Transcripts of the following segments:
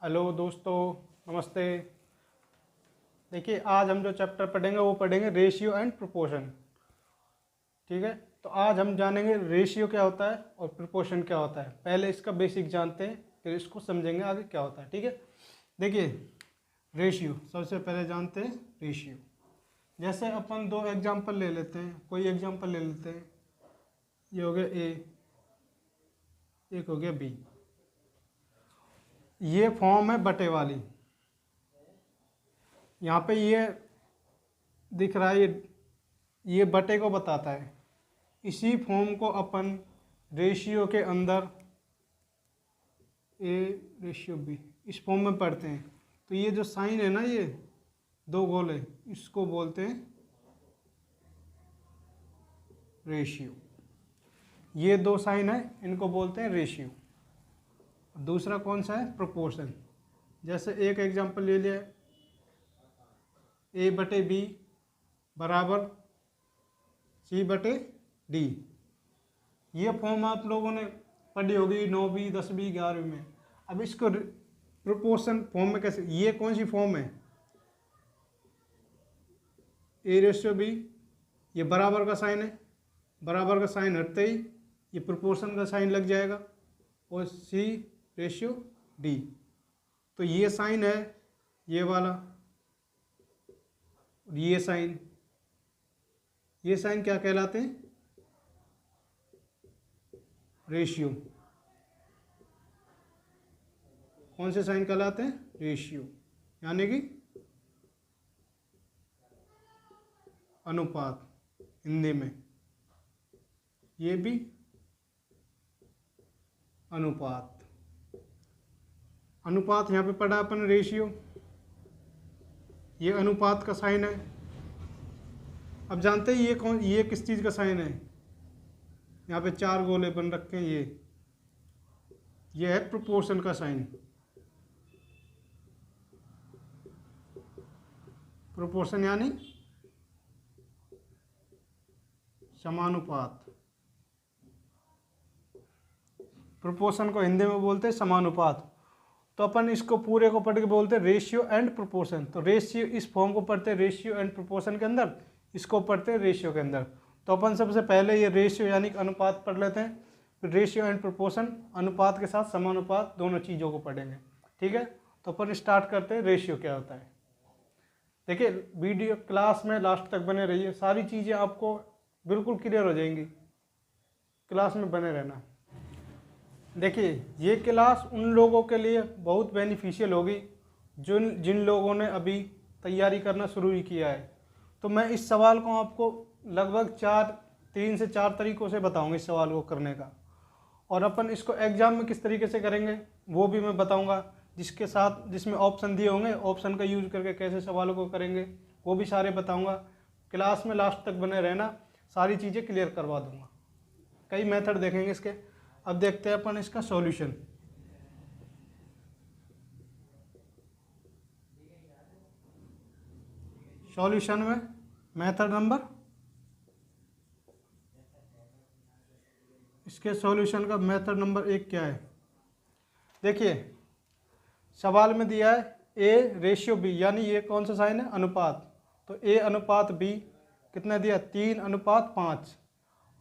Hello दोस्तों, नमस्ते। देखिए, आज हम जो चैप्टर पढ़ेंगे वो पढ़ेंगे रेशियो एंड प्रोपोर्शन। ठीक है, तो आज हम जानेंगे रेशियो क्या होता है और प्रोपोर्शन क्या होता है। पहले इसका बेसिक जानते हैं, फिर इसको समझेंगे आगे क्या होता है। ठीक है, देखिए रेशियो सबसे पहले जानते हैं। रेशियो जैसे अपन दो एग्जांपल ले लेते हैं, कोई एग्जांपल ले लेते हैं। ये हो गया ए, एक हो गया बी। ये फॉर्म है बटे वाली। यहाँ पे ये दिख रहा है, ये बटे को बताता है। इसी फॉर्म को अपन रेशियो के अंदर ए रेशियो बी इस फॉर्म में पढ़ते हैं। तो ये जो साइन है ना, ये दो गोले, इसको बोलते हैं रेशियो। ये दो साइन है, इनको बोलते हैं रेशियो। दूसरा कौन सा है? प्रोपोर्शन। जैसे एक एग्जांपल ले लिया, ए बटे बी बराबर सी बटे डी। ये फॉर्म आप लोगों ने पढ़ी होगी 9वीं 10वीं 11वीं में। अब इसको प्रोपोर्शन फॉर्म में कैसे, ये कौन सी फॉर्म है? ए रेशियो बी, ये बराबर का साइन है, बराबर का साइन हटते ही ये प्रोपोर्शन का साइन लग जाएगा, और सी रेशियो डी। तो ये साइन है ये वाला, और ये साइन क्या कहलाते हैं? रेशियो। कौन से साइन कहलाते हैं? रेशियो, यानी कि अनुपात हिंदी में। ये भी अनुपात। अनुपात यहाँ पे पढ़ा अपन रेशियो, ये अनुपात का साइन है। अब जानते हैं ये किस चीज़ का साइन है? यहाँ पे चार गोले बन रखे हैं, ये है प्रोपोर्शन का साइन। प्रोपोर्शन यानी समानुपात। प्रोपोर्शन को हिंदी में बोलते हैं समानुपात। तो अपन इसको पूरे को पढ़ के बोलते हैं रेशियो एंड प्रोपोर्शन। तो रेशियो, इस फॉर्म को पढ़ते हैं रेशियो एंड प्रोपोर्शन के अंदर, इसको पढ़ते हैं रेशियो के अंदर। तो अपन सबसे पहले ये रेशियो यानी कि अनुपात पढ़ लेते हैं, फिर रेशियो एंड प्रोपोर्शन अनुपात के साथ समानुपात दोनों चीज़ों को पढ़ेंगे। ठीक है, तो अपन स्टार्ट करते हैं रेशियो क्या होता है। देखिए, वीडियो क्लास में लास्ट तक बने रहिए, सारी चीज़ें आपको बिल्कुल क्लियर हो जाएंगी। क्लास में बने रहना। देखिए, ये क्लास उन लोगों के लिए बहुत बेनिफिशियल होगी जिन लोगों ने अभी तैयारी करना शुरू ही किया है। तो मैं इस सवाल को आपको लगभग 3 से 4 तरीक़ों से बताऊंगा इस सवाल को करने का, और अपन इसको एग्ज़ाम में किस तरीके से करेंगे वो भी मैं बताऊंगा। जिसमें ऑप्शन दिए होंगे, ऑप्शन का यूज करके कैसे सवालों को करेंगे वो भी सारे बताऊंगा। क्लास में लास्ट तक बने रहना, सारी चीज़ें क्लियर करवा दूंगा। कई मेथड देखेंगे इसके। अब देखते हैं अपन इसका सॉल्यूशन। सॉल्यूशन में मेथड नंबर, इसके सॉल्यूशन का मेथड नंबर 1 क्या है? देखिए, सवाल में दिया है ए रेशियो बी, यानी ये कौन सा साइन है? अनुपात। तो ए अनुपात बी कितना दिया? 3:5।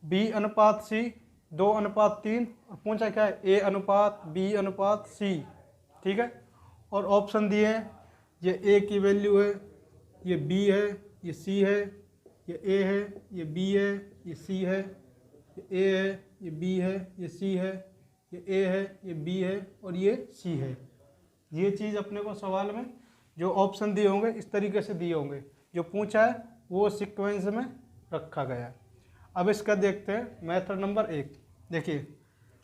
बी अनुपात सी 2:3, और पूछा क्या है? ए अनुपात बी अनुपात सी। ठीक है, और ऑप्शन दिए हैं, ये ए की वैल्यू है, ये बी है, ये सी है, ये ए है, ये बी है, ये सी है, ये ए है, ये बी है, ये सी है, ये ए है, ये बी है, और ये सी है। ये चीज़ अपने को सवाल में जो ऑप्शन दिए होंगे इस तरीके से दिए होंगे, जो पूछा है वो सीक्वेंस में रखा गया है। अब इसका देखते हैं मेथड नंबर 1। देखिए,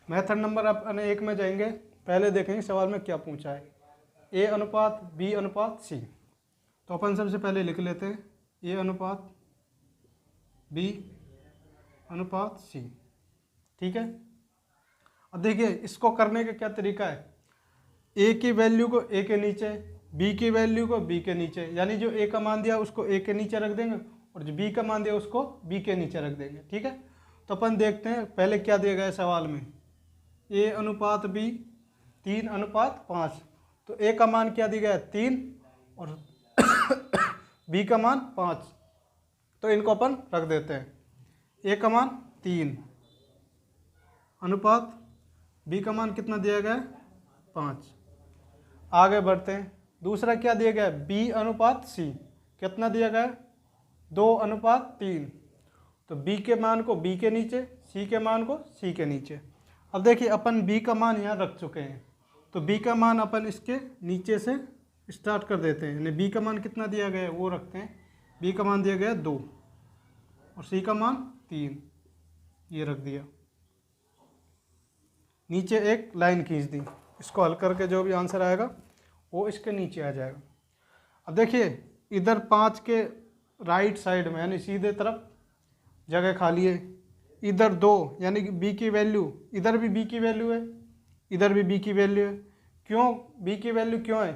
मेथड नंबर अपन 1 में जाएंगे, पहले देखेंगे सवाल में क्या पूछा है। ए अनुपात बी अनुपात सी। तो अपन सबसे पहले लिख लेते हैं ए अनुपात बी अनुपात सी। ठीक है, अब देखिए इसको करने का क्या तरीका है। ए की वैल्यू को ए के नीचे, बी की वैल्यू को बी के नीचे, यानी जो ए का मान दिया उसको ए के नीचे रख देंगे, और जो बी का मान दिया उसको बी के नीचे रख देंगे। ठीक है, तो अपन देखते हैं पहले क्या दिया गया है सवाल में। ए अनुपात बी 3:5। तो ए का मान क्या दिया गया है 3 और बी का मान 5, तो इनको अपन रख देते हैं। ए का मान 3 अनुपात बी का मान कितना दिया गया है 5। आगे बढ़ते हैं, दूसरा क्या दिया गया है बी अनुपात सी, कितना दिया गया है 2 अनुपात 3। तो बी के मान को बी के नीचे, सी के मान को सी के नीचे। अब देखिए अपन बी का मान यहाँ रख चुके हैं, तो बी का मान अपन इसके नीचे से स्टार्ट कर देते हैं, यानी बी का मान कितना दिया गया है वो रखते हैं। बी का मान दिया गया है 2 और सी का मान 3, ये रख दिया। नीचे एक लाइन खींच दी, इसको हल करके जो भी आंसर आएगा वो इसके नीचे आ जाएगा। अब देखिए इधर 5 के राइट साइड में यानी सीधे तरफ जगह खाली है, इधर 2 यानी कि बी की वैल्यू, इधर भी बी की वैल्यू है, इधर भी बी की वैल्यू है। क्यों बी की वैल्यू क्यों है?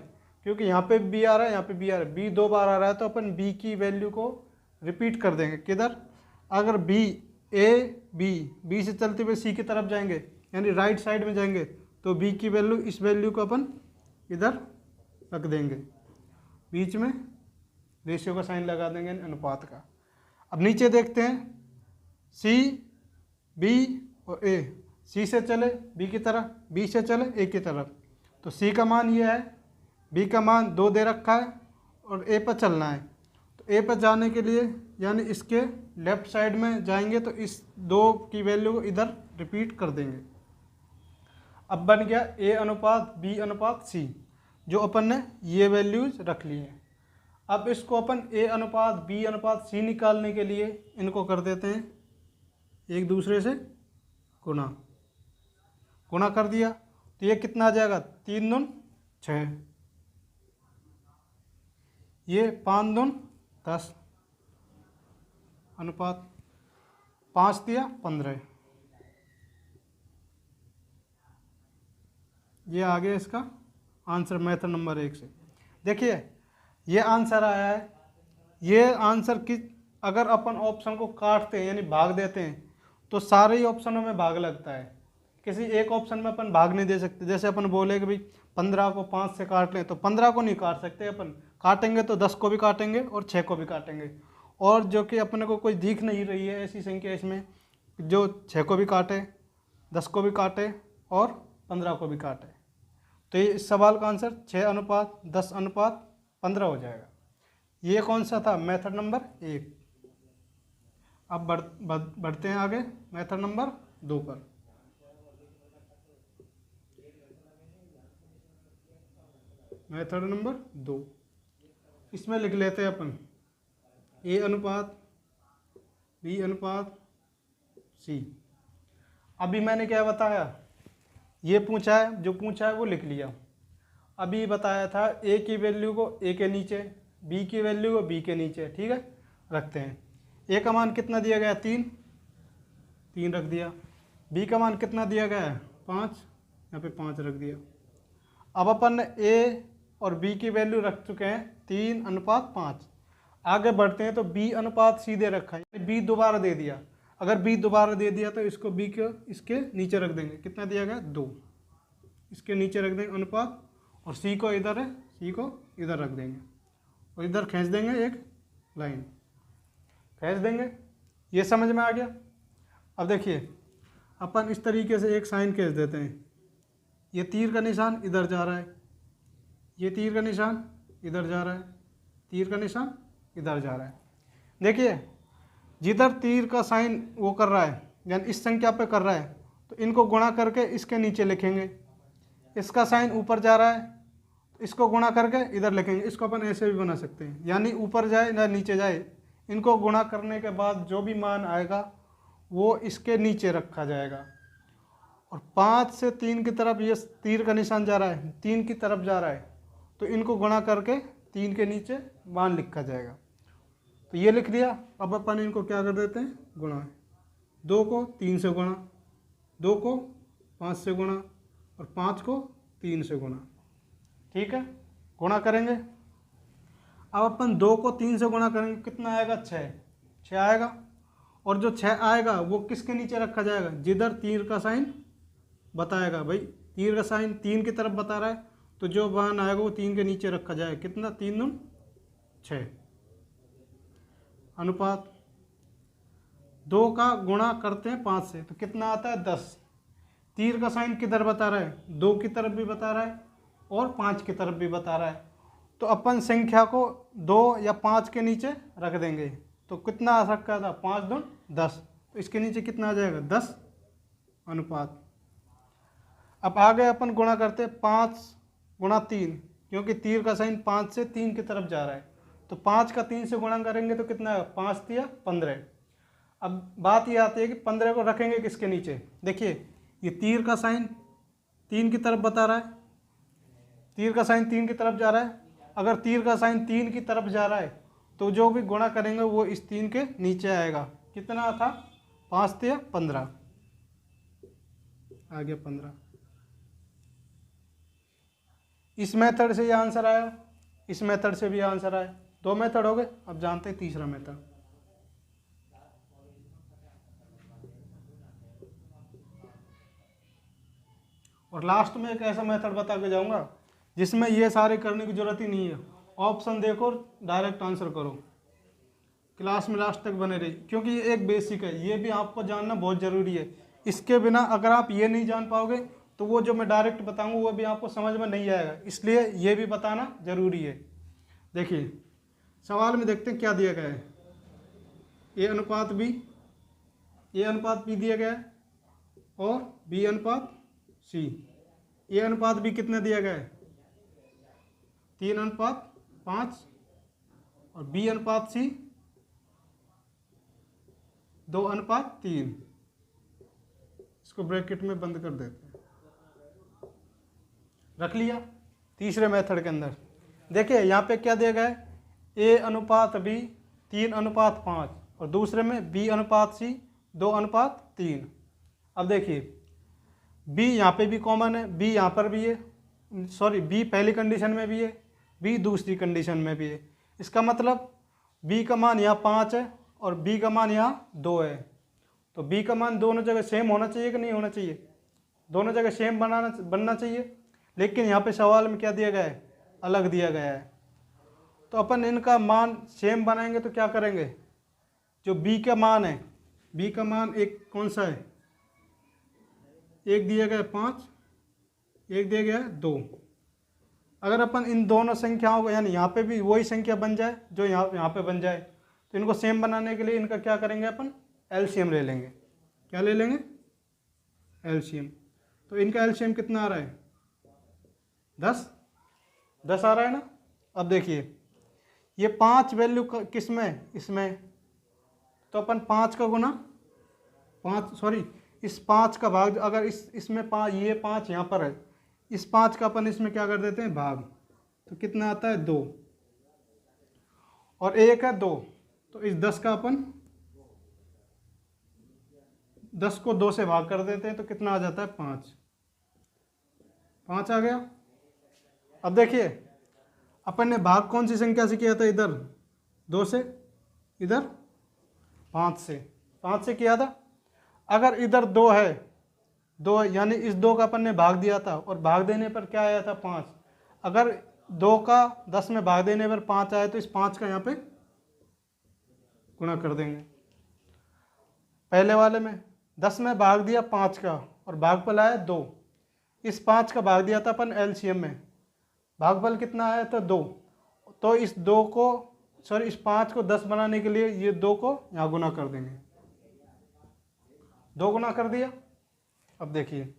क्योंकि यहाँ पे बी आ रहा है, यहाँ पे बी आ रहा है, बी 2 बार आ रहा है, तो अपन बी की वैल्यू को रिपीट कर देंगे। किधर? अगर बी ए बी से चलते हुए सी की तरफ जाएंगे यानी राइट साइड में जाएंगे, तो बी की वैल्यू, इस वैल्यू को अपन इधर रख देंगे, बीच में रेशियो का साइन लगा देंगे अनुपात का। अब नीचे देखते हैं, सी बी और ए, सी से चले बी की तरफ, बी से चले ए की तरफ, तो सी का मान ये है, बी का मान 2 दे रखा है और ए पर चलना है। तो ए पर जाने के लिए यानी इसके लेफ्ट साइड में जाएंगे, तो इस 2 की वैल्यू को इधर रिपीट कर देंगे। अब बन गया ए अनुपात बी अनुपात सी, जो अपन ने ये वैल्यूज रख ली हैं। अब इसको अपन ए अनुपात बी अनुपात सी निकालने के लिए इनको कर देते हैं एक दूसरे से गुणा कर दिया, तो ये कितना आ जाएगा 3 दून 6, ये 5 दून 10 अनुपात 5 दिया 15, ये आ गया इसका आंसर मेथड नंबर 1 से। देखिए ये आंसर आया है, ये आंसर की अगर अपन ऑप्शन को काटते हैं यानी भाग देते हैं तो सारे ही ऑप्शनों में भाग लगता है, किसी एक ऑप्शन में अपन भाग नहीं दे सकते। जैसे अपन बोले कि भाई 15 को 5 से काट लें, तो 15 को नहीं काट सकते अपन, काटेंगे तो 10 को भी काटेंगे और 6 को भी काटेंगे, और जो कि अपने को कोई दिख नहीं रही है ऐसी संख्या इसमें जो 6 को भी काटे, 10 को भी काटे और 15 को भी काटे। तो ये इस सवाल का आंसर 6 अनुपात 10 अनुपात 15 हो जाएगा। ये कौन सा था? Method number 1। अब बढ़ते हैं आगे मेथड नंबर 2 पर। मेथड नंबर 2, इसमें लिख लेते हैं अपन ए अनुपात बी अनुपात सी। अभी मैंने क्या बताया, ये पूछा है, जो पूछा है वो लिख लिया। अभी बताया था ए की वैल्यू को ए के नीचे, बी की वैल्यू को बी के नीचे, ठीक है, रखते हैं। ए का मान कितना दिया गया है 3 रख दिया। बी का मान कितना दिया गया है 5, यहाँ पे 5 रख दिया। अब अपन ने ए और बी की वैल्यू रख चुके हैं 3 अनुपात 5। आगे बढ़ते हैं तो बी अनुपात सी दे रखा है, बी दोबारा दे दिया। अगर बी दोबारा दे दिया तो इसको बी के इसके नीचे रख देंगे, कितना दिया गया 2, इसके नीचे रख देंगे अनुपात, और सी को इधर है, सी को इधर रख देंगे और इधर खींच देंगे एक लाइन, खींच देंगे। ये समझ में आ गया। अब देखिए अपन इस तरीके से एक साइन खींच देते हैं, ये तीर का निशान इधर जा रहा है, ये तीर का निशान इधर जा रहा है, तीर का निशान इधर जा रहा है। देखिए जिधर तीर का साइन वो कर रहा है यानी इस संख्या पे कर रहा है, तो इनको गुणा करके इसके नीचे लिखेंगे। इसका साइन ऊपर जा रहा है, इसको गुणा करके इधर लिखेंगे। इसको अपन ऐसे भी बना सकते हैं, यानी ऊपर जाए ना नीचे जाए, इनको गुणा करने के बाद जो भी मान आएगा वो इसके नीचे रखा जाएगा। और 5 से 3 की तरफ ये तीर का निशान जा रहा है, 3 की तरफ जा रहा है, तो इनको गुणा करके 3 के नीचे मान लिखा जाएगा। तो ये लिख दिया। अब अपन इनको क्या कर देते हैं, गुणा। 2 को 3 से गुणा, 2 को 5 से गुणा और 5 को 3 से गुणा, ठीक है, गुणा करेंगे। अब अपन 2 को 3 से गुणा करेंगे, कितना आएगा 6 आएगा। और जो 6 आएगा वो किसके नीचे रखा जाएगा, जिधर तीर का साइन बताएगा। भाई तीर का साइन 3 की तरफ बता रहा है, तो तो जो मान आएगा वो 3 के नीचे रखा जाए। कितना, 3 दून 6। अनुपात 2 का गुणा करते हैं 5 से तो कितना आता है 10। तीर का साइन किधर बता रहा है, 2 की तरफ भी बता रहा है और 5 की तरफ भी बता रहा है। तो अपन संख्या को 2 या 5 के नीचे रख देंगे। तो कितना आ सकता था, 5 दून 10। तो इसके नीचे कितना आ जाएगा 10 अनुपात। अब आगे अपन गुणा करते 5 गुणा 3, क्योंकि तीर का साइन 5 से 3 की तरफ जा रहा है। तो 5 का 3 से गुणा करेंगे तो कितना है, 5 तिया 15। अब बात ये आती है कि 15 को रखेंगे किसके नीचे। देखिए ये तीर का साइन 3 की तरफ बता रहा है, तीर का साइन 3 की तरफ जा रहा है। अगर तीर का साइन 3 की तरफ जा रहा है तो जो भी गुणा करेंगे वो इस 3 के नीचे आएगा। कितना था, 5 तिया 15, आ गया 15। इस मेथड से ये आंसर आया, इस मेथड से भी आंसर आया। 2 मेथड हो गए। अब जानते हैं तीसरा मेथड। और लास्ट में एक ऐसा मेथड बता के जाऊंगा जिसमें ये सारे करने की जरूरत ही नहीं है। ऑप्शन देखो, डायरेक्ट आंसर करो। क्लास में लास्ट तक बने रहिए, क्योंकि ये एक बेसिक है, ये भी आपको जानना बहुत ज़रूरी है। इसके बिना अगर आप ये नहीं जान पाओगे तो वो जो मैं डायरेक्ट बताऊंगा वो भी आपको समझ में नहीं आएगा, इसलिए ये भी बताना ज़रूरी है। देखिए सवाल में देखते हैं क्या दिया गया है। ए अनुपात बी, ए अनुपात बी दिया गया है और बी अनुपात सी। ए अनुपात बी कितना दिया गया है, 3 अनुपात 5 और बी अनुपात सी 2 अनुपात 3। इसको ब्रैकेट में बंद कर देते हैं, रख लिया। तीसरे मेथड के अंदर देखिए यहाँ पे क्या दिया गया है, ए अनुपात बी 3 अनुपात 5 और दूसरे में बी अनुपात सी 2 अनुपात 3। अब देखिए बी यहाँ पे भी कॉमन है, बी यहाँ पर भी है, सॉरी बी पहली कंडीशन में भी है, बी दूसरी कंडीशन में भी है। इसका मतलब बी का मान यहाँ 5 है और बी का मान यहाँ 2 है। तो बी का मान दोनों जगह सेम होना चाहिए कि नहीं होना चाहिए, दोनों जगह सेम बनना चाहिए। लेकिन यहाँ पे सवाल में क्या दिया गया है, अलग दिया गया है। तो अपन इनका मान सेम बनाएंगे तो क्या करेंगे, जो बी का मान है, बी का मान एक कौन सा है, एक दिया गया है 5, एक दिया गया है 2। अगर अपन इन दोनों संख्याओं को, यानी यहाँ पे भी वही संख्या बन जाए जो यहाँ पे बन जाए, तो इनको सेम बनाने के लिए इनका क्या करेंगे, अपन एलसीएम ले लेंगे। क्या ले लेंगे, एलसीएम। तो इनका एलसीएम कितना आ रहा है, 10 आ रहा है ना। अब देखिए ये 5 वैल्यू किस में, इसमें, तो अपन 5 का गुना 5, सॉरी इस 5 का भाग, अगर इसमें 5, ये 5 यहाँ पर है, इस 5 का अपन इसमें क्या कर देते हैं, भाग। तो कितना आता है 2 और 1 है 2, तो इस 10 का अपन 10 को 2 से भाग कर देते हैं तो कितना आ जाता है 5 आ गया। अब देखिए अपन ने भाग कौन सी संख्या से किया था, इधर 2 से, इधर 5 से किया था। अगर इधर 2 है, 2 यानी इस 2 का अपन ने भाग दिया था और भाग देने पर क्या आया था 5। अगर 2 का 10 में भाग देने पर 5 आया तो इस 5 का यहाँ पे गुणा कर देंगे। पहले वाले में 10 में भाग दिया 5 का और भागफल आया 2, इस 5 का भाग दिया था अपन एलसीएम में, भागफल कितना आया था 2। तो इस 2 को, सॉरी इस 5 को 10 बनाने के लिए ये 2 को यहाँ गुना कर देंगे, 2 गुना कर दिया। अब देखिए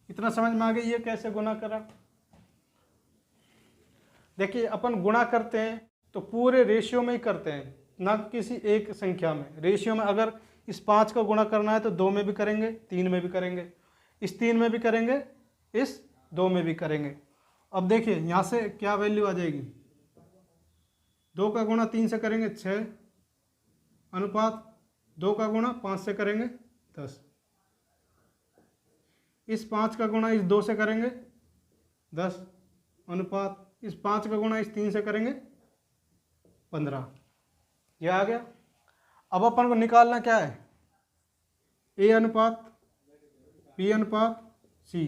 इतना समझ में आ गई ये कैसे गुना करा। देखिए अपन गुणा करते हैं तो पूरे रेशियो में ही करते हैं, ना किसी एक संख्या में। रेशियो में अगर इस 5 का गुणा करना है तो 2 में भी करेंगे, 3 में भी करेंगे, इस 3 में भी करेंगे, इस 2 में भी करेंगे। अब देखिए यहाँ से क्या वैल्यू आ जाएगी, 2 का गुणा 3 से करेंगे 6 अनुपात 2 का गुणा 5 से करेंगे 10, इस 5 का गुणा इस 2 से करेंगे 10 अनुपात इस 5 का गुणा इस 3 से करेंगे 15। यह आ गया। अब अपन को निकालना क्या है, ए अनुपात बी अनुपात सी।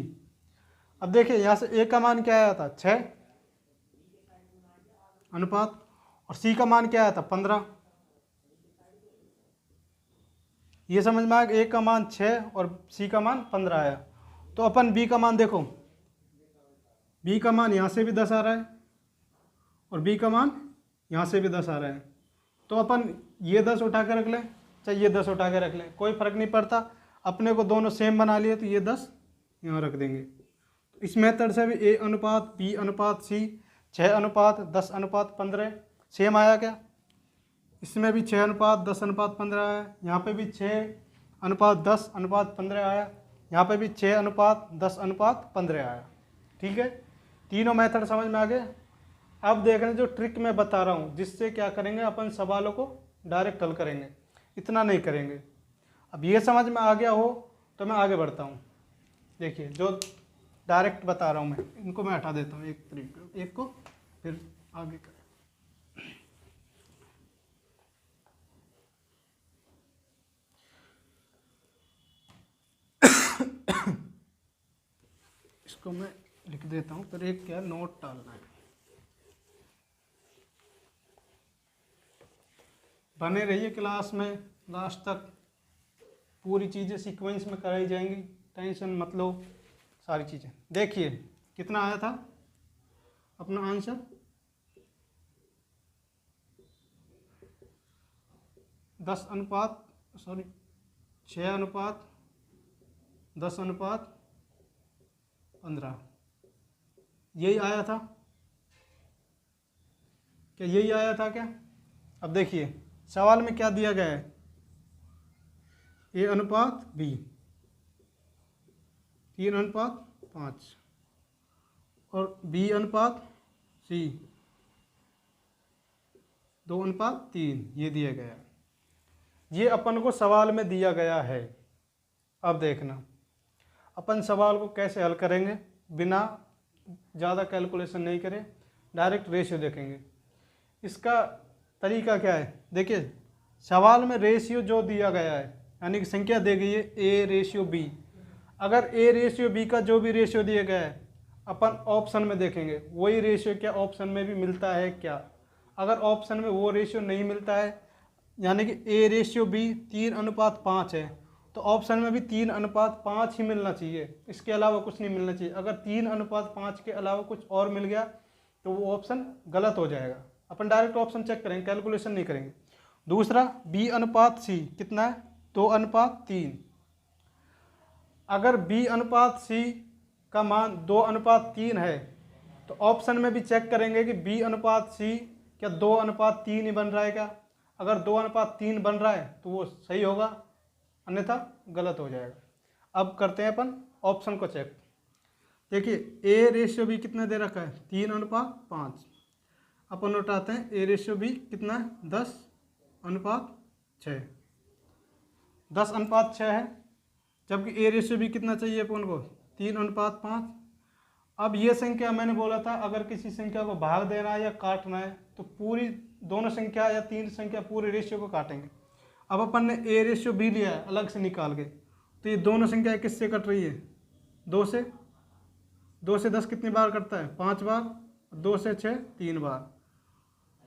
अब देखिए यहाँ से ए का मान क्या आया था 6 अनुपात, और सी का मान क्या आया था 15। ये समझ में आ गया, ए का मान 6 और सी का मान 15 आया। तो अपन बी का मान देखो, बी का मान यहाँ से भी 10 आ रहा है और बी का मान यहाँ से भी 10 आ रहा है। तो अपन ये 10 उठा के रख लें, चाहे ये 10 उठा के रख लें, कोई फर्क नहीं पड़ता। अपने को दोनों सेम बना लिए तो ये 10 यहाँ रख देंगे। तो इस मेथड से भी ए अनुपात बी अनुपात सी 6 अनुपात 10 अनुपात 15 सेम आया क्या? इसमें भी 6 अनुपात 10 अनुपात 15 आया, यहाँ पे भी 6 अनुपात 10 अनुपात 15 आया, यहाँ पे भी 6 अनुपात 10 अनुपात 15 आया। ठीक है, तीनों मेथड समझ में आ गए। अब देख रहे हैं जो ट्रिक मैं बता रहा हूँ, जिससे क्या करेंगे अपन सवालों को डायरेक्ट हल करेंगे, इतना नहीं करेंगे। अब ये समझ में आ गया हो तो मैं आगे बढ़ता हूँ। देखिए जो डायरेक्ट बता रहा हूँ मैं, इनको मैं हटा देता हूँ एक को, फिर आगे करें। इसको मैं लिख देता हूँ, फिर एक क्या नोट डालना है। बने रहिए क्लास में लास्ट तक, पूरी चीज़ें सीक्वेंस में कराई जाएंगी, टेंशन मत लो सारी चीज़ें। देखिए कितना आया था अपना आंसर, 6 अनुपात 10 अनुपात 15, यही आया था क्या? यही आया था क्या? अब देखिए सवाल में क्या दिया गया है, ए अनुपात बी 3 अनुपात 5 और बी अनुपात सी 2 अनुपात 3, ये दिया गया है। ये अपन को सवाल में दिया गया है। अब देखना अपन सवाल को कैसे हल करेंगे, बिना ज़्यादा कैलकुलेशन नहीं करें, डायरेक्ट रेशियो देखेंगे। इसका तरीका क्या है, देखिए सवाल में रेशियो जो दिया गया है, यानी कि संख्या दी गई है ए रेशियो बी। अगर ए रेशियो बी का जो भी रेशियो दिया गया है, अपन ऑप्शन में देखेंगे वही रेशियो क्या ऑप्शन में भी मिलता है क्या। अगर ऑप्शन में वो रेशियो नहीं मिलता है, यानी कि ए रेशियो बी 3 अनुपात 5 है, तो ऑप्शन में भी 3 अनुपात 5 ही मिलना चाहिए, इसके अलावा कुछ नहीं मिलना चाहिए। अगर 3 अनुपात 5 के अलावा कुछ और मिल गया तो वो ऑप्शन गलत हो जाएगा। अपन डायरेक्ट ऑप्शन चेक करेंगे, कैलकुलेशन नहीं करेंगे। दूसरा बी अनुपात सी कितना है, 2 अनुपात 3। अगर बी अनुपात सी का मान 2 अनुपात 3 है, तो ऑप्शन में भी चेक करेंगे कि बी अनुपात सी क्या 2 अनुपात 3 ही बन रहा है क्या। अगर 2 अनुपात 3 बन रहा है तो वो सही होगा, अन्यथा गलत हो जाएगा। अब करते हैं अपन ऑप्शन को चेक। देखिए ए रेशियो बी कितना दे रखा है, 3 अनुपात 5। अपन उठाते हैं ए रेशियो बी कितना है, 10 अनुपात 6। 10 अनुपात 6 है, जबकि ए रेशियो बी कितना चाहिए अपन को, 3 अनुपात 5। अब ये संख्या मैंने बोला था अगर किसी संख्या को भाग देना है या काटना है तो पूरी दोनों संख्या या 3 संख्या पूरे रेशियो को काटेंगे। अब अपन ने ए रेशियो बी लिया है अलग से निकाल के, तो ये दोनों संख्या किससे कट रही है, 2 से। 2 से 10 कितनी बार कटता है, 5 बार। 2 से 6 3 बार।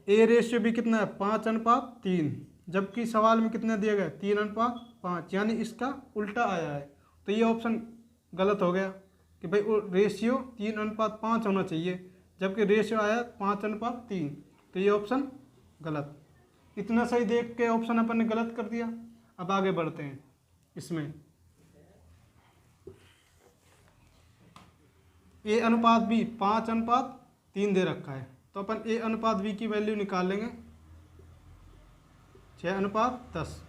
ए रेशियो बी कितना है, 5 अनुपात 3, जबकि सवाल में कितना दिया गया, 3 अनुपात 5, यानी इसका उल्टा आया है। तो ये ऑप्शन गलत हो गया कि भाई रेशियो 3 अनुपात 5 होना चाहिए, जबकि रेशियो आया 5 अनुपात 3, तो ये ऑप्शन गलत। इतना सही देख के ऑप्शन अपन ने गलत कर दिया। अब आगे बढ़ते हैं। इसमें ए अनुपात बी 5 अनुपात 3 दे रखा है, तो अपन ए अनुपात बी की वैल्यू निकाल लेंगे, 6 अनुपात 10।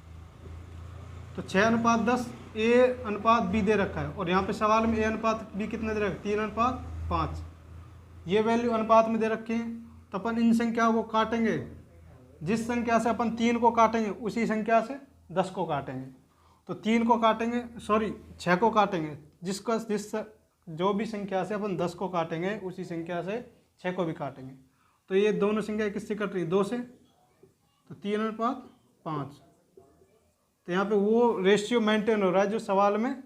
तो 6 अनुपात 10 ए अनुपात बी दे रखा है, और यहाँ पे सवाल में ए अनुपात बी कितने दे रखा है, 3 अनुपात 5। ये वैल्यू अनुपात में दे रखे हैं, तो अपन इन संख्याओं को काटेंगे। जिस संख्या से अपन 3 को काटेंगे उसी संख्या से 10 को काटेंगे। तो 3 को काटेंगे, 6 को काटेंगे, जिस जो भी संख्या से अपन 10 को काटेंगे उसी संख्या से 6 को भी काटेंगे। तो ये दोनों संख्या किससे कट रही है, 2 से, तो 3 अनुपात 5। तो यहाँ पे वो रेशियो मेंटेन हो रहा है जो सवाल में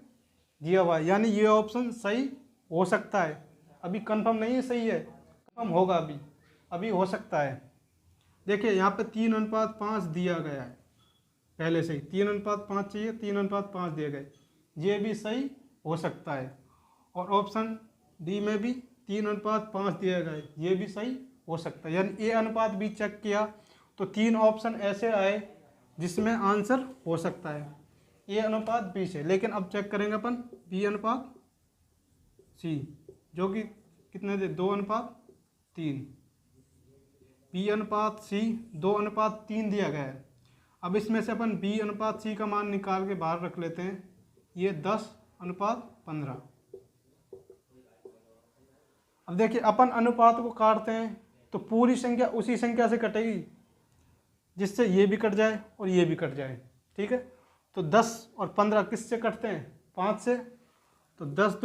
दिया हुआ है, यानी ये ऑप्शन सही हो सकता है, अभी कंफर्म नहीं है सही है, कंफर्म होगा अभी, अभी हो सकता है। देखिए यहाँ पे 3:5 दिया गया है पहले से ही, 3:5 चाहिए, 3:5 दिए गए, ये भी सही हो सकता है। और ऑप्शन डी में भी 3:5 दिया गया है, ये भी सही हो सकता है। यानी ए अनुपात बी चेक किया तो 3 ऑप्शन ऐसे आए जिसमें आंसर हो सकता है ए अनुपात बी से। लेकिन अब चेक करेंगे अपन बी अनुपात सी, जो कि कितने दे 2:3, बी अनुपात सी 2:3 दिया गया है। अब इसमें से अपन बी अनुपात सी का मान निकाल के बाहर रख लेते हैं, ये 10:15। अब देखिए अपन अनुपात को काटते हैं तो पूरी संख्या उसी संख्या से कटेगी जिससे ये भी कट जाए और ये भी कट जाए, ठीक है। तो 10 और 15 किससे कटते हैं, 5 से, तो 5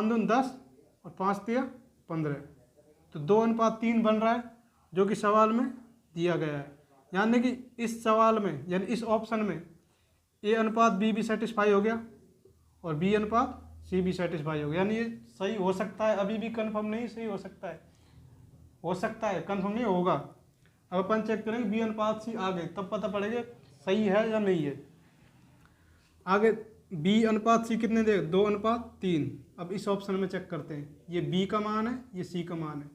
दून 10 और 5 दिया 15, तो 2:3 बन रहा है जो कि सवाल में दिया गया है। यानी कि इस सवाल में यानी इस ऑप्शन में ए अनुपात बी भी सेटिस्फाई हो गया और बी अनुपात सी भी सेटिस्फाई हो गया, यानी ये सही हो सकता है। अभी भी कंफर्म नहीं, सही हो सकता है, कंफर्म नहीं होगा। अब अपन चेक करेंगे बी अनुपात सी आ गए तब पता पड़ेगा सही है या नहीं है। आगे बी अनुपात सी कितने दे 2:3। अब इस ऑप्शन में चेक करते हैं, ये बी का मान है, ये सी का मान है।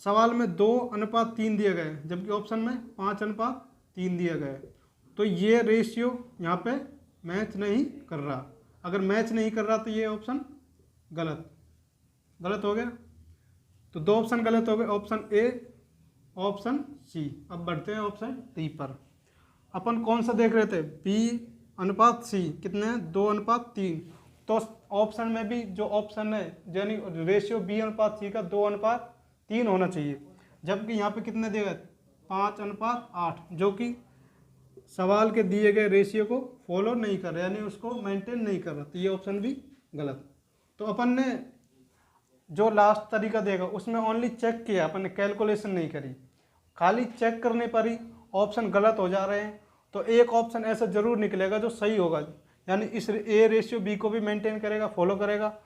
सवाल में 2:3 दिया गया है जबकि ऑप्शन में 5:3 दिया गया है, तो ये रेशियो यहाँ पे मैच नहीं कर रहा। अगर मैच नहीं कर रहा तो ये ऑप्शन गलत हो गया। तो 2 ऑप्शन गलत हो गए, ऑप्शन ए, ऑप्शन सी। अब बढ़ते हैं ऑप्शन डी पर। अपन कौन सा देख रहे थे, बी अनुपात सी कितने हैं 2:3, तो ऑप्शन में भी जो ऑप्शन है यानी रेशियो बी अनुपात सी का 2:3 होना चाहिए, जबकि यहाँ पे कितने दिए गए 5:8, जो कि सवाल के दिए गए रेशियो को फॉलो नहीं कर रहा यानी उसको मेंटेन नहीं कर रहा, तो ये ऑप्शन भी गलत। तो अपन ने जो लास्ट तरीका देगा उसमें ओनली चेक किया, अपन ने कैलकुलेशन नहीं करी, खाली चेक करने पर ही ऑप्शन गलत हो जा रहे हैं। तो एक ऑप्शन ऐसा जरूर निकलेगा जो सही होगा, यानी इस ए रेशियो बी को भी मेंटेन करेगा, फॉलो करेगा,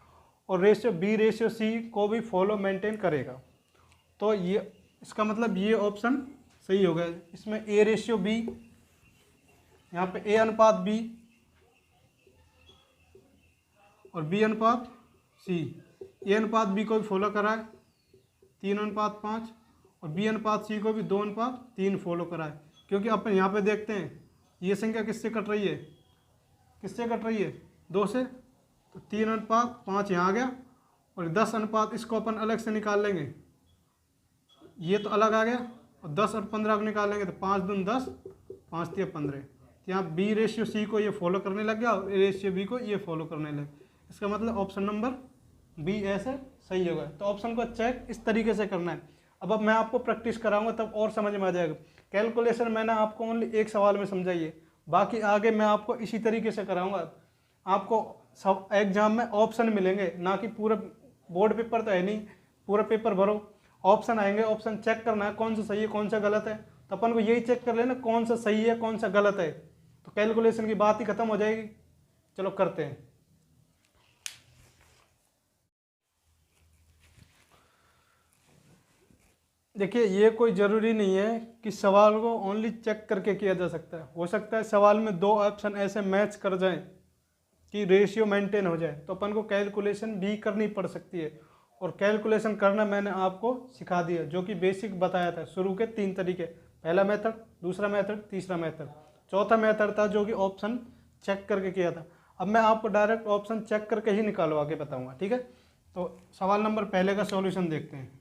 और रेशियो बी रेशियो सी को भी फॉलो मेंटेन करेगा। तो ये इसका मतलब ये ऑप्शन सही होगा। इसमें ए रेशियो बी, यहाँ पे ए अनुपात बी और बी अनुपात सी, ए अनुपात बी को भी फॉलो करा है 3:5 और बी अनुपात सी को भी 2:3 फॉलो करा है। क्योंकि अपन यहाँ पे देखते हैं ये संख्या किससे कट रही है, 2 से, तो 3:5 यहाँ आ गया, और 10 अनुपात इसको अपन अलग से निकाल लेंगे, ये तो अलग आ गया, और 10 और 15 को निकाल लेंगे तो 5 दून 10, 5 तिया 15। तो यहाँ बी रेशियो सी को ये फॉलो करने लग गया और ए रेशियो बी को ये फॉलो करने लगे। इसका मतलब ऑप्शन नंबर बी ऐसे सही होगा। तो ऑप्शन को चेक इस तरीके से करना है। अब मैं आपको प्रैक्टिस कराऊंगा तब और समझ में आ जाएगा। कैलकुलेशन मैंने आपको ओनली एक सवाल में समझाई है, बाकी आगे मैं आपको इसी तरीके से कराऊंगा। आपको सब एग्जाम में ऑप्शन मिलेंगे, ना कि पूरा बोर्ड पेपर तो है नहीं, पूरा पेपर भरो, ऑप्शन आएंगे, ऑप्शन चेक करना है कौन सा सही है कौन सा गलत है। तो अपन को यही चेक कर लेना कौन सा सही है कौन सा गलत है, तो कैलकुलेशन की बात ही खत्म हो जाएगी। चलो करते हैं। देखिए ये कोई ज़रूरी नहीं है कि सवाल को ओनली चेक करके किया जा सकता है। हो सकता है सवाल में 2 ऑप्शन ऐसे मैच कर जाएं कि रेशियो मेंटेन हो जाए, तो अपन को कैलकुलेशन भी करनी पड़ सकती है। और कैलकुलेशन करना मैंने आपको सिखा दिया, जो कि बेसिक बताया था। शुरू के 3 तरीके, पहला मेथड, दूसरा मेथड, तीसरा मेथड, चौथा मेथड था जो कि ऑप्शन चेक करके किया था। अब मैं आपको डायरेक्ट ऑप्शन चेक करके ही निकालवा के बताऊँगा, ठीक है। तो सवाल नंबर पहले का सॉल्यूशन देखते हैं।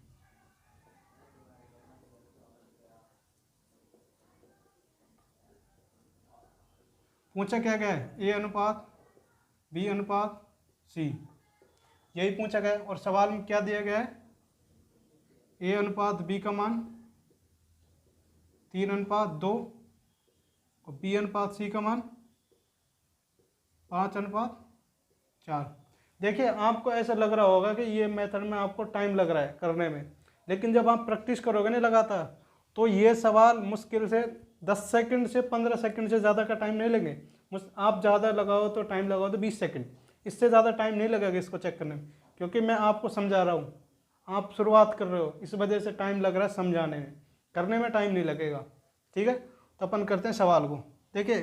पूछा क्या गया है, ए अनुपात बी अनुपात सी, यही पूछा गया है। और सवाल में क्या दिया गया है, ए अनुपात बी का मान 3:2 और बी अनुपात सी का मान 5:4। देखिए आपको ऐसा लग रहा होगा कि ये मेथड में आपको टाइम लग रहा है करने में, लेकिन जब आप प्रैक्टिस करोगे ना लगातार, तो ये सवाल मुश्किल से 10 सेकंड से 15 सेकंड से ज़्यादा का टाइम नहीं लेंगे। आप ज़्यादा लगाओ तो टाइम लगाओ तो 20 सेकंड, इससे ज़्यादा टाइम नहीं लगेगा इसको चेक करने में, क्योंकि मैं आपको समझा रहा हूँ, आप शुरुआत कर रहे हो, इस वजह से टाइम लग रहा है समझाने में, करने में टाइम नहीं लगेगा। ठीक है, तो अपन करते हैं सवाल को। देखिए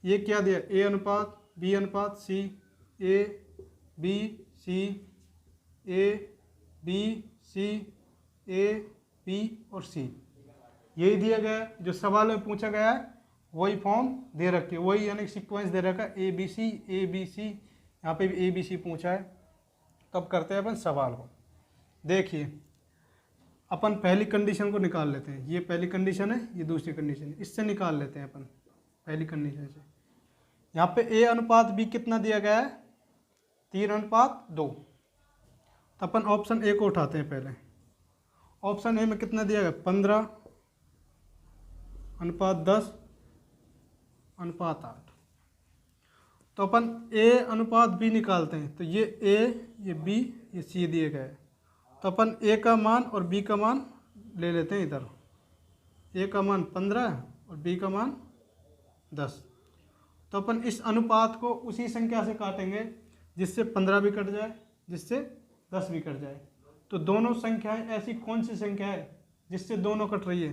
ये क्या दिया, ए अनुपात बी अनुपात C, A B C, A B C, A B और सी, यही दिया गया है। जो सवाल में पूछा गया है वही फॉर्म दे रखी है, वही यानी सीक्वेंस दे रखा है, ए बी सी ए बी सी, यहाँ पे भी ए बी सी पूछा है। तब करते हैं अपन सवाल को। देखिए अपन पहली कंडीशन को निकाल लेते हैं, ये पहली कंडीशन है, ये दूसरी कंडीशन है, इससे निकाल लेते हैं अपन पहली कंडीशन से। यहाँ पे ए अनुपात बी कितना दिया गया है, 3:2। तो अपन ऑप्शन ए को उठाते हैं पहले। ऑप्शन ए में कितना दिया गया, 15:10:8। तो अपन ए अनुपात बी निकालते हैं, तो ये ए, ये बी, ये सी दिए गए। तो अपन ए का मान और बी का मान ले लेते हैं इधर। ए का मान 15 और बी का मान 10। तो अपन इस अनुपात को उसी संख्या से काटेंगे जिससे 15 भी कट जाए, जिससे 10 भी कट जाए। तो दोनों संख्याएं ऐसी कौन सी संख्या है जिससे दोनों कट रही है,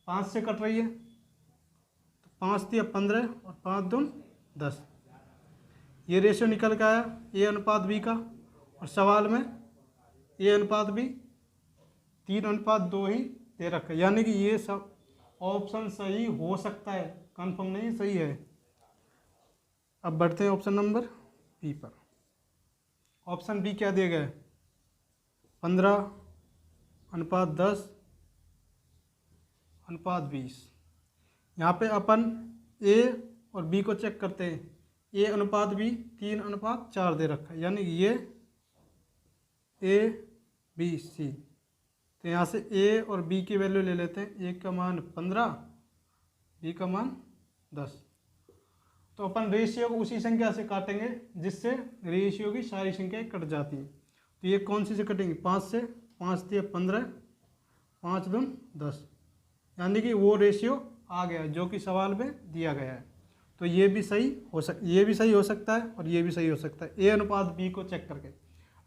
5 से कट रही है। तो 5 दिया 15 और 5 दून 10, ये रेशियो निकल के आया ए अनुपात बी का। और सवाल में ए अनुपात बी 3:2 ही दे रखा है, यानी कि ये सब ऑप्शन सही हो सकता है, कंफर्म नहीं सही है। अब बढ़ते हैं ऑप्शन नंबर बी पर। ऑप्शन बी क्या दिया गया है, 15:10:20। यहाँ पे अपन ए और बी को चेक करते हैं। ए अनुपात बी 3:4 दे रखा है, यानी ये ए बी सी। तो यहाँ से ए और बी की वैल्यू ले लेते हैं, ए का मान 15, बी का मान 10। तो अपन रेशियो को उसी संख्या से काटेंगे जिससे रेशियो की सारी संख्याएं कट जाती हैं। तो ये कौन सी से कटेंगे, 5 से। 5 दिया 15, 5 दून 10, यानी कि वो रेशियो आ गया जो कि सवाल में दिया गया है। तो ये भी सही हो सकता है और ये भी सही हो सकता है, ए अनुपात बी को चेक करके।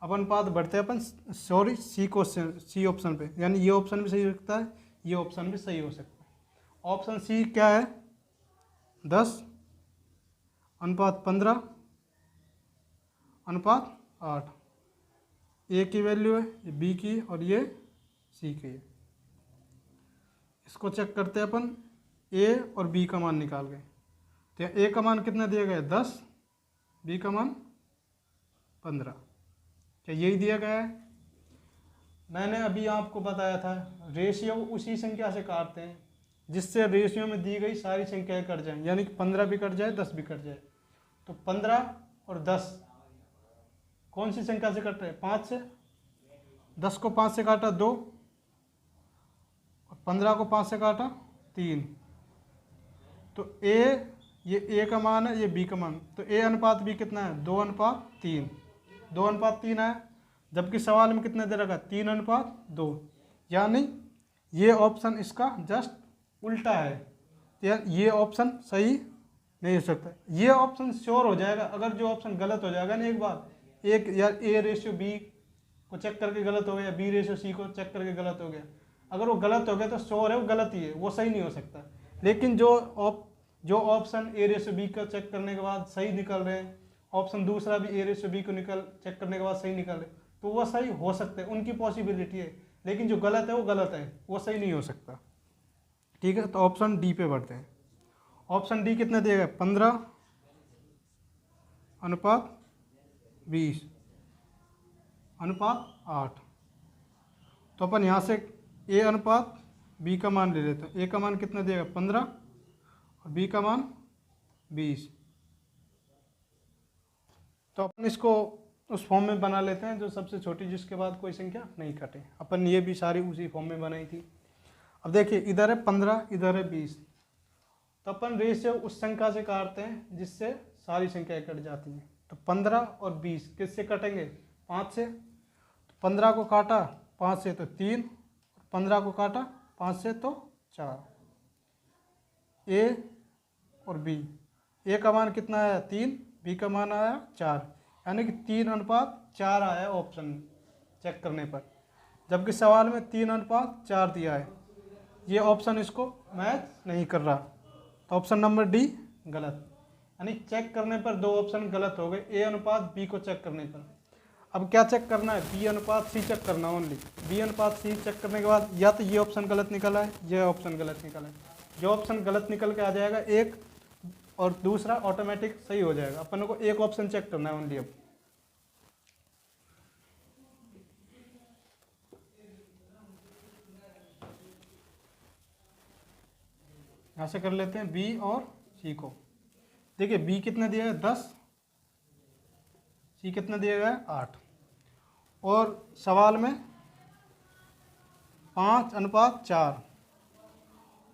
अपन पात बढ़ते हैं अपन सी ऑप्शन पे, यानी ये ऑप्शन भी सही हो सकता है, ये ऑप्शन भी सही हो सकता है। ऑप्शन सी क्या है, 10:15:8। ए की वैल्यू है, ये बी की और ये सी की है। इसको चेक करते हैं अपन, ए और बी का मान निकाल गए। तो ए का मान कितना दिया गया है, 10, बी का मान 15। क्या यही दिया गया है। मैंने अभी आपको बताया था रेशियो उसी संख्या से काटते हैं जिससे रेशियो में दी गई सारी संख्याएं कट जाएं, यानी कि 15 भी कट जाए, 10 भी कट जाए। तो 15 और 10 कौन सी संख्या से कट रहे हैं, 5 से। 10 को 5 से काटा 2 और 15 को 5 से काटा 3। तो ये ए का मान है, ये बी का मान। तो ए अनुपात बी कितना है, 2:3। 2:3 है, जबकि सवाल में कितना दे रखा है, 3:2। यानी ये ऑप्शन इसका जस्ट उल्टा है। तो ये ऑप्शन सही नहीं हो सकता। ये ऑप्शन श्योर हो जाएगा अगर जो ऑप्शन गलत हो जाएगा ना, एक बार एक यार ए रेशियो बी को चेक करके गलत हो गया, बी रेशियो सी को चेक करके गलत हो गया, अगर वो गलत हो गया तो श्योर है वो गलत ही है, वो सही नहीं हो सकता। लेकिन जो ऑप्शन ए रेशियो बी का चेक करने के बाद सही निकल रहे हैं, ऑप्शन दूसरा भी ए रेशियो बी को चेक करने के बाद सही निकल रहे, तो वो सही हो सकते हैं, उनकी पॉसिबिलिटी है। लेकिन जो गलत है वो गलत है, वो सही नहीं हो सकता। ठीक है, तो ऑप्शन डी पे बढ़ते हैं। ऑप्शन डी कितना दिया गया, 15:20:8। तो अपन यहाँ से ए अनुपात बी का मान ले लेते हैं। ए का मान कितना दिया गया, 15 और बी का मान 20। तो अपन इसको उस फॉर्म में बना लेते हैं जो सबसे छोटी, जिसके बाद कोई संख्या नहीं कटे। अपन ये भी सारी उसी फॉर्म में बनाई थी। अब देखिए इधर है 15, इधर है 20। तो अपन रेशियो उस संख्या से काटते हैं जिससे सारी संख्याएं कट जाती हैं। तो 15 और 20 किससे कटेंगे, 5 से। तो 15 को काटा 5 से तो 3, 15 को काटा 5 से तो 4। ए और बी, ए का मान कितना है 3 बी का मान आया 4, यानी कि 3:4 आया ऑप्शन चेक करने पर, जबकि सवाल में 3:4 दिया है। ये ऑप्शन इसको मैच नहीं कर रहा, तो ऑप्शन नंबर डी गलत। यानी चेक करने पर दो ऑप्शन गलत हो गए, ए अनुपात बी को चेक करने पर। अब क्या चेक करना है, बी अनुपात सी चेक करना ओनली। बी अनुपात सी चेक करने के बाद या तो ये ऑप्शन गलत निकला है, यह ऑप्शन गलत निकला है। जो ऑप्शन गलत निकल के आ जाएगा एक, और दूसरा ऑटोमेटिक सही हो जाएगा। अपन को एक ऑप्शन चेक करना है ओनली। अब यहाँ से कर लेते हैं बी और सी को। देखिए बी कितना दिया है 10, सी कितना दिया गया है 8, और सवाल में 5:4,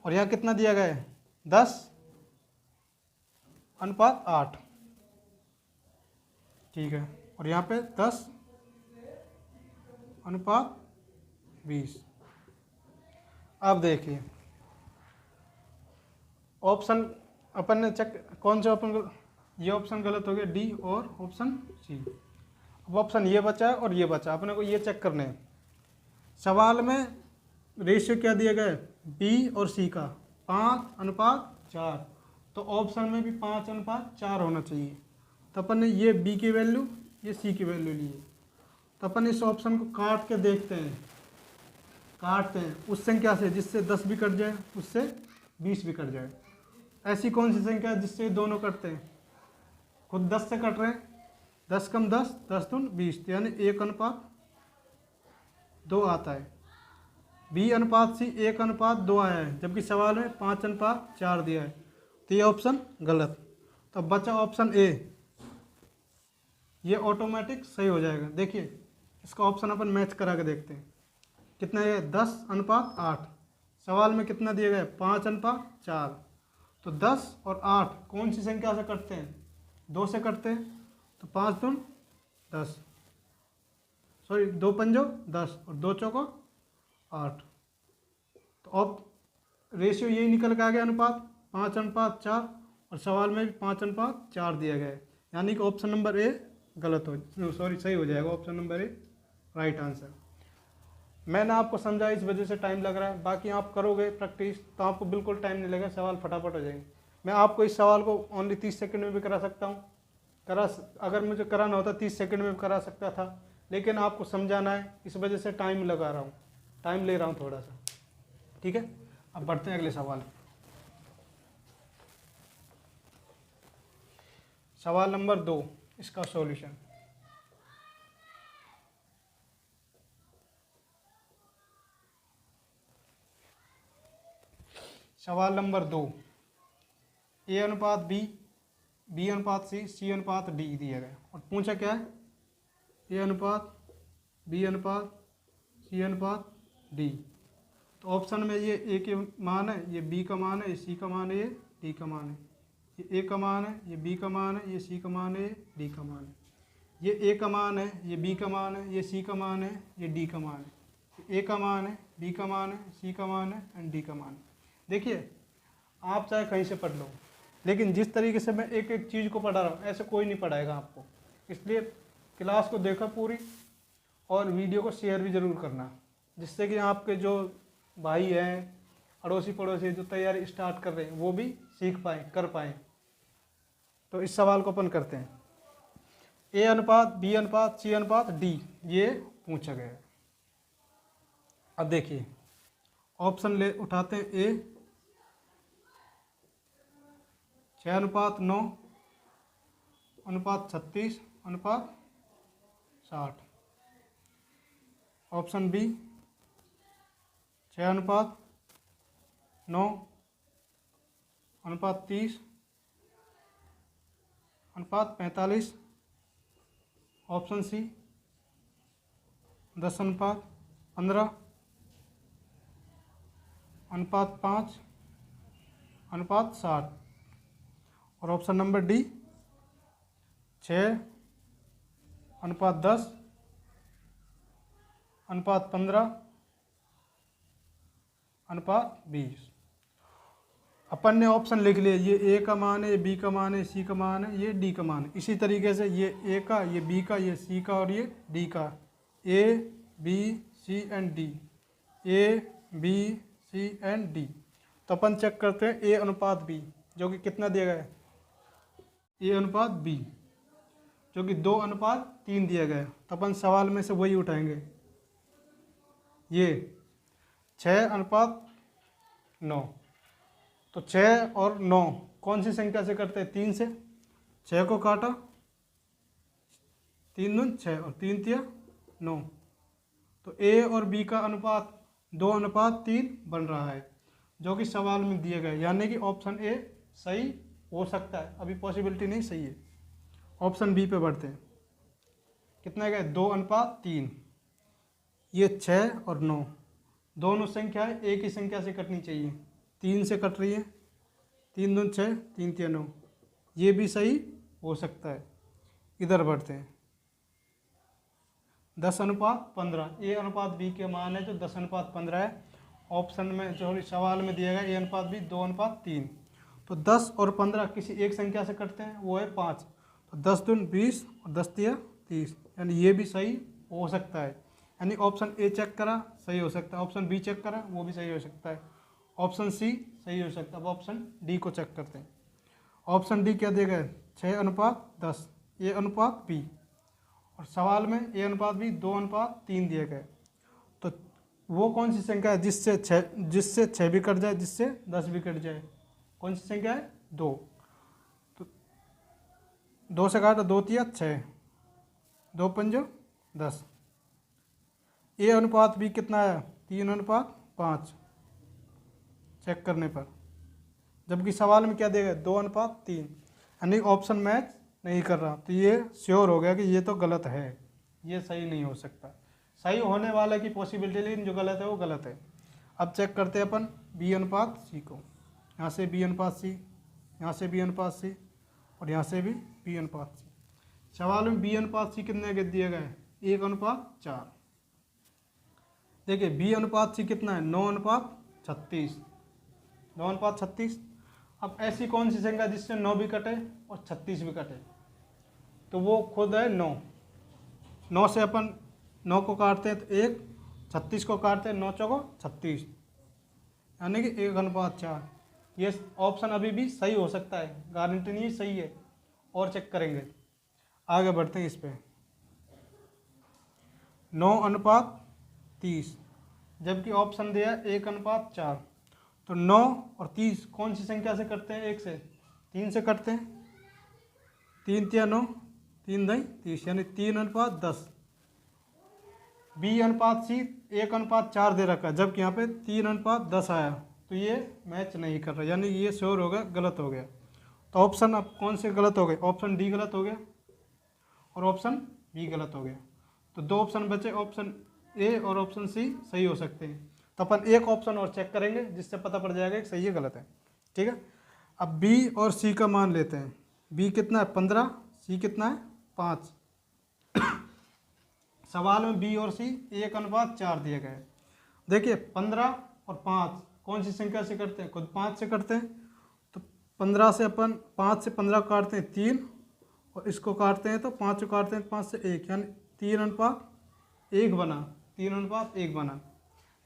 और यहाँ कितना दिया गया है 10:8। ठीक है, और यहाँ पे 10:20। अब देखिए ऑप्शन अपन ने चेक, कौन सा ऑप्शन, ये ऑप्शन गलत हो गया डी और ऑप्शन सी। अब ऑप्शन ये बचा है और ये बचा, अपने को ये चेक करने हैं। सवाल में रेशियो क्या दिया गया है बी और सी का 5:4, तो ऑप्शन में भी 5:4 होना चाहिए। तो अपन ने ये बी की वैल्यू, ये सी की वैल्यू ली है। तो अपन इस ऑप्शन को काट के देखते हैं, काटते हैं उस संख्या से जिससे 10 भी कट जाए, उससे 20 भी कट जाए। ऐसी कौन सी संख्या है जिससे दोनों कटते हैं, खुद 10 से कट रहे हैं, 10 कम 10, 10 दून 20, यानी 1:2 आता है। बी अनुपात सी 1:2 आया है, जबकि सवाल में 5:4 दिया है, तो ये ऑप्शन गलत। तो बचा ऑप्शन ए, ये ऑटोमेटिक सही हो जाएगा। देखिए इसका ऑप्शन अपन मैच करा के देखते हैं, कितना है 10:8, सवाल में कितना दिया गया है 5:4, तो 10 और 8 कौन सी संख्या से कटते हैं, 2 से कटते हैं, तो 5 दून 10, सॉरी 2 पंजो 10 और 2 चौको 8। तो अब रेशियो यही निकल के आ गया अनुपात 5:4, और सवाल में भी 5:4 दिया गया है, यानी कि ऑप्शन नंबर ए गलत हो, सॉरी सही हो जाएगा option number A right answer. मैंने आपको समझा इस वजह से टाइम लग रहा है, बाकी आप करोगे प्रैक्टिस तो आपको बिल्कुल टाइम नहीं लगेगा, सवाल फटाफट हो जाएंगे। मैं आपको इस सवाल को ओनली 30 सेकंड में भी करा सकता हूँ, अगर मुझे कराना होता 30 सेकंड में भी करा सकता था, लेकिन आपको समझाना है इस वजह से टाइम लगा रहा हूँ, टाइम ले रहा हूँ थोड़ा सा। ठीक है, अब बढ़ते हैं अगले सवाल। सवाल नंबर 2, इसका सॉल्यूशन। सवाल नंबर 2, ए अनुपात बी, बी अनुपात सी, सी अनुपात डी दिया गया, और पूछा क्या है ए अनुपात बी अनुपात सी अनुपात डी। तो ऑप्शन में ये ए के मान है, ये बी का मान है, ये सी का मान है, ये डी का मान है। ये ए का मान है, ये बी का मान है, ये सी का मान है, ये डी का मान है। ये ए का मान है, ये बी का मान है, ये सी का मान है, ये डी का मान है। ए का मान है, बी का मान है, सी का मान है एंड डी का मान है। देखिए आप चाहे कहीं से पढ़ लो, लेकिन जिस तरीके से मैं एक एक चीज़ को पढ़ा रहा हूँ ऐसे कोई नहीं पढ़ाएगा आपको। इसलिए क्लास को देखो पूरी, और वीडियो को शेयर भी ज़रूर करना, जिससे कि आपके जो भाई हैं, अड़ोसी पड़ोसी जो तैयारी स्टार्ट कर रहे हैं वो भी सीख पाएँ, कर पाएँ। तो इस सवाल को अपन करते हैं, ए अनुपात बी अनुपात सी अनुपात डी, ये पूछा गया है। अब देखिए ऑप्शन ले उठाते हैं, ए 6:9, अनुपात 36, अनुपात 60। ऑप्शन बी 6:9, अनुपात 30, अनुपात 45। ऑप्शन सी 10:15, अनुपात 5, अनुपात 60। और ऑप्शन नंबर डी 6:10, अनुपात 15, अनुपात 20। अपन ने ऑप्शन लिख लिए, ये ए का मान है, ये बी का मान है, सी का मान है, ये डी का मान है। इसी तरीके से ये ए का, ये बी का, ये सी का और ये डी का। A B C and D, A B C and D. तो अपन चेक करते हैं ए अनुपात बी, जो कि कितना दिया गया है, ए अनुपात बी जो कि 2:3 दिया गया है। तो अपन सवाल में से वही उठाएंगे, ये 6:9। तो 6 और 9 कौन सी संख्या से करते हैं, 3 से। 6 को काटा, 3 दूनी 6 और 3 तिया 9। तो ए और बी का अनुपात 2:3 बन रहा है, जो कि सवाल में दिया गया है। यानी कि ऑप्शन ए सही हो सकता है, अभी पॉसिबिलिटी नहीं सही है। ऑप्शन बी पे बढ़ते हैं, कितना गया 2:3। ये 6 और 9 दोनों संख्याएं एक ही संख्या से कटनी चाहिए, 3 से कट रही है। 3 दूनी 6, 3 तिया 9, ये भी सही हो सकता है। इधर बढ़ते हैं, 10:15। ए अनुपात बी के मान है जो 10:15 है। ऑप्शन में जो सवाल में दिया गया ए अनुपात बी 2:3। तो 10 और 15 किसी एक संख्या से कटते हैं, वो है 5। तो 10 दूनी 20 और 10 तिया 30, यानी ये भी सही हो सकता है। यानी ऑप्शन ए चेक करा, सही हो सकता है। ऑप्शन बी चेक करा, वो भी सही हो सकता है। ऑप्शन सी सही हो सकता है। अब ऑप्शन डी को चेक करते हैं। ऑप्शन डी क्या दिया गया है, 6:10 ए अनुपात बी, और सवाल में ए अनुपात बी 2:3 दिया गया है। तो वो कौन सी संख्या है जिससे 6 भी कट जाए, जिससे 10 भी कट जाए, कौन सी संख्या है, 2। तो 2 से काटा, 2 तिया 6, 2 पंजो 10। ए अनुपात बी कितना है, 3:5 चेक करने पर, जबकि सवाल में क्या देगा 2:3, यानी ऑप्शन मैच नहीं कर रहा। तो ये श्योर हो गया कि ये तो गलत है, ये सही नहीं हो सकता। सही होने वाला की पॉसिबिलिटी, लेकिन जो गलत है वो गलत है। अब चेक करते हैं अपन बी अनुपात सी को। यहाँ से बी अनुपात सी, यहाँ से बी अनुपात सी, और यहाँ से भी बी अनुपात सी। सवाल में बी अनुपात सी कितने के दिया गया है, 1:4। देखिए बी अनुपात सी कितना है, 9:36, 9:36। अब ऐसी कौन सी संख्या जिससे 9 भी कटे और 36 भी कटे, तो वो खुद है 9। 9 से अपन 9 को काटते हैं तो 1, 36 को काटते हैं 9 चौको 36, यानी कि 1:4। ये ऑप्शन अभी भी सही हो सकता है, गारंटी नहीं सही है, और चेक करेंगे। आगे बढ़ते हैं इस पर, 9:30, जबकि ऑप्शन दिया 1:4। तो 9 और 30 कौन सी संख्या से करते हैं, 1 से 3 से करते हैं। 3 तिया 9, 3 दई 30, यानी 3:10। बी अनुपात सी 1:4 दे रखा है, जबकि यहाँ पे 3:10 आया, तो ये मैच नहीं कर रहा, यानी ये श्योर हो गया, गलत हो गया। तो ऑप्शन अब कौन से गलत हो गए, ऑप्शन डी गलत हो गया और ऑप्शन बी गलत हो गया। तो 2 ऑप्शन बचे, ऑप्शन ए और ऑप्शन सी सही हो सकते हैं। तो अपन एक ऑप्शन और चेक करेंगे, जिससे पता पड़ जाएगा कि सही है गलत है। ठीक है, अब बी और सी का मान लेते हैं। बी कितना है 15, सी कितना है 5। सवाल में बी और सी 1:4 दिया गया है। देखिए 15 और 5 कौन सी संख्या से करते हैं, खुद 5 से करते हैं। तो 15 से अपन 5 से 15 काटते हैं 3, और इसको काटते हैं तो 5 को काटते हैं 5 से 1, यानी 3:1 बना, 3:1 बना।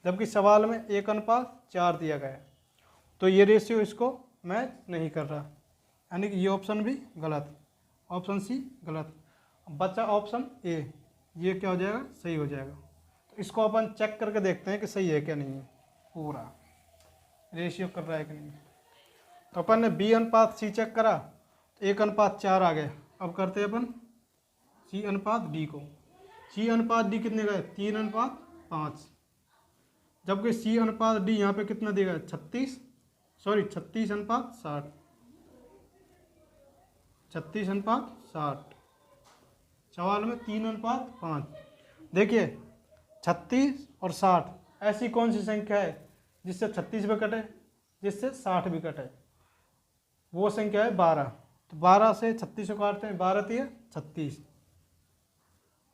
जबकि सवाल में 1:4 दिया गया है, तो ये रेशियो इसको मैच नहीं कर रहा, यानी कि ये ऑप्शन भी गलत, ऑप्शन सी गलत। बचा ऑप्शन ए, ये क्या हो जाएगा, सही हो जाएगा। तो इसको अपन चेक करके देखते हैं कि सही है क्या नहीं है, पूरा रेशियो कर रहा है कि नहीं। तो अपन ने बी अनुपात सी चेक करा तो 1:4 आ गया। अब करते हैं अपन सी अनुपात डी को। सी अनुपात डी कितने का है, 3:5, जबकि सी अनुपात डी यहाँ पे कितना देगा 36, सॉरी 36:60, 36:60। सवाल में 3:5। देखिए 36 और 60 ऐसी कौन सी संख्या है जिससे 36 भी कटे, जिससे 60 भी कटे, वो संख्या है 12। तो 12 से 36 को काटते हैं, 12 तिया 36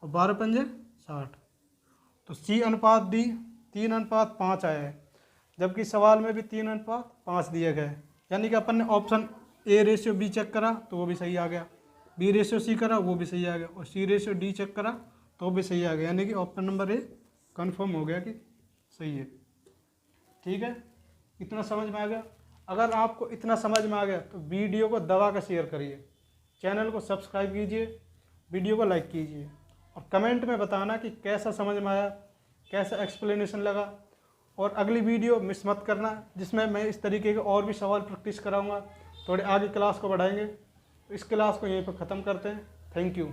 और 12 पंजे 60। तो सी अनुपात डी 3:5 आया है, जबकि सवाल में भी 3:5 दिया गया है। यानी कि अपन ने ऑप्शन A/B चेक करा तो वो भी सही आ गया, B/C करा वो भी सही आ गया, और C/D चेक करा तो भी सही आ गया, यानी कि ऑप्शन नंबर A कंफर्म हो गया कि सही है। ठीक है, इतना समझ में आ गया। अगर आपको इतना समझ में आ गया तो वीडियो को दबा कर शेयर करिए, चैनल को सब्सक्राइब कीजिए, वीडियो को लाइक कीजिए, और कमेंट में बताना कि कैसा समझ में आया, कैसा एक्सप्लेनेशन लगा। और अगली वीडियो मिस मत करना, जिसमें मैं इस तरीके के और भी सवाल प्रैक्टिस कराऊंगा। थोड़े आगे क्लास को बढ़ाएंगे। तो इस क्लास को यहीं पर ख़त्म करते हैं। Thank you.